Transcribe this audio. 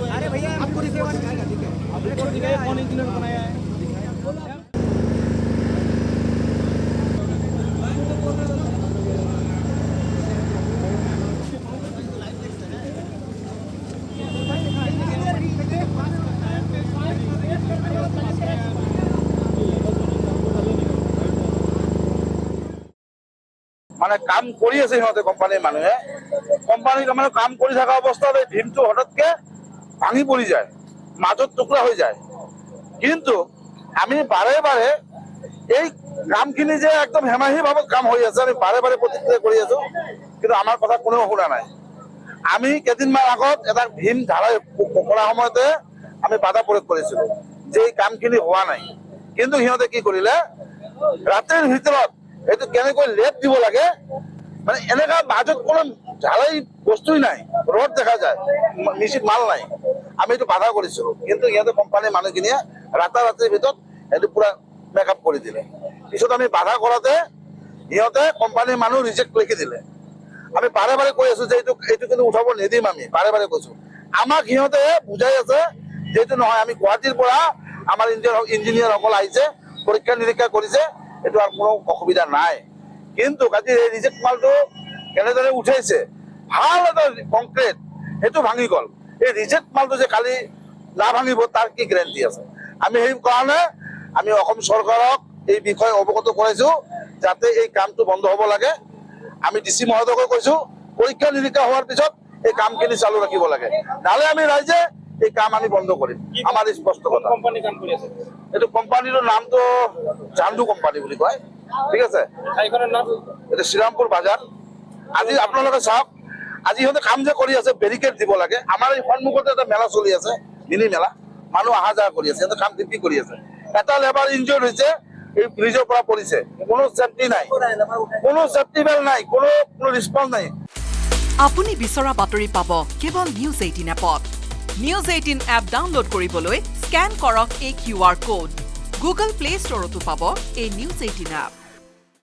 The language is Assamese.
अरे भैया आपको रिसीवर कौन इंजीनियर बनाया है মানে কাম কৰি আছে সিহঁতে কোম্পানীৰ মানুহে কোম্পানীৰ মানে কাম কৰি থকা অৱস্থাত এই ভীমটো হঠাৎকে ভাঙি পৰি যায় মাজত টুকুৰা হৈ যায় কিন্তু আমি বাৰে বাৰে এই কামখিনি যে একদম হেমাহি ভাৱত কাম হৈ আছে আমি বাৰে বাৰে প্ৰতিক্ৰিয়া কৰি আছো কিন্তু আমাৰ কথা কোনেও শুনা নাই আমি কেইদিনমান আগত এটা ভীম ঢালাই কৰা সময়তে আমি বাধা প্ৰয়োগ কৰিছিলো যে এই কামখিনি হোৱা নাই কিন্তু সিহঁতে কি কৰিলে ৰাতিৰ ভিতৰত এইটো কেনেকৈ লেট দিব লাগে মানে এনেকা মাজত কোনো ঢালাই বস্তুই নাই রড দেখা যায় মিশিত মাল নাই আমি এইটো বাধা কৰিছিলো কিন্তু সিহঁতে কোম্পানীৰ মানুহখিনিয়ে ৰাতিৰ ভিতৰত এইটো পুৰা মেকআপ কৰি দিলে পিছত আমি বাধা কৰাতে সিহঁতে কোম্পানীৰ মানুহ ৰিজেক্ট লিখি দিলে আমি বাৰে বাৰে কৈ আছো যে এইটো কিন্তু উঠাব নিদিম আমি বাৰে বাৰে কৈছো আমাক সিহঁতে বুজাই আছে যেটো নহয় আমি গুৱাহাটীৰ পৰা আমাৰ ইঞ্জিনিয়াৰ সকল আহিছে পৰীক্ষা নিৰীক্ষা কৰিছে এইটো আৰ কোনো অসুবিধা নাই কিন্তু কাজে এই ৰিজেক্ট মালটো কেনেদৰে উঠাইছে ভাল এটা কংক্ৰিট সেইটো ভাঙি গল এই ৰিজেক্ট মালটো যে কালি না ভাঙিব তাৰ কি গ্যাৰান্টি আছে আমি সেই কাৰণে আমি অসম চৰকাৰক এই বিষয় অৱগত কৰাইছো যাতে এই কামটো বন্ধ হ'ব লাগে আমি ডিসি মহোদয়ক কৈছো পৰীক্ষা নিৰীক্ষা হোৱাৰ পিছত এই কামখিনি চালু ৰাখিব লাগে নালে আমি ৰাইজে এই কাম আমি বন্ধ কৰিম আমাৰ স্পষ্ট কথা কোম্পানী কাম কৰি আছে এইটো কোম্পানীৰ নামটো জান্দু কোম্পানী বুলি কয় ঠিক আছে ঠাইখনৰ নাম এটা শ্ৰীৰামপুৰ বাজাৰ আজি আপোনালোকে চাওক আজি সিহঁতে কাম যে কৰি আছে বেৰিকেড দিব লাগে আমাৰ এই সন্মুখতে এটা মেলা চলি আছে মিনি মেলা মানুহ অহা যোৱা কৰি আছে সিহঁতে কাম ডিপি কৰি আছে এটা লেবাৰ ইনজিয়ৰ্ড হৈছে এই ব্ৰিজৰ পৰা পৰিছে কোনো সেফটি নাই কোনো সেফটি বেল নাই কোনো ৰেসপন্স নাই আপুনি বিচৰা বাতৰি পাব কেৱল নিউজ 18 এপত নিউজ 18 এপ ডাউনলোড কৰিবলৈ স্ক্যান কৰক এই QR কোড গুগল প্লে ষ্টৰতো পাব এই নিউজ 18 এপ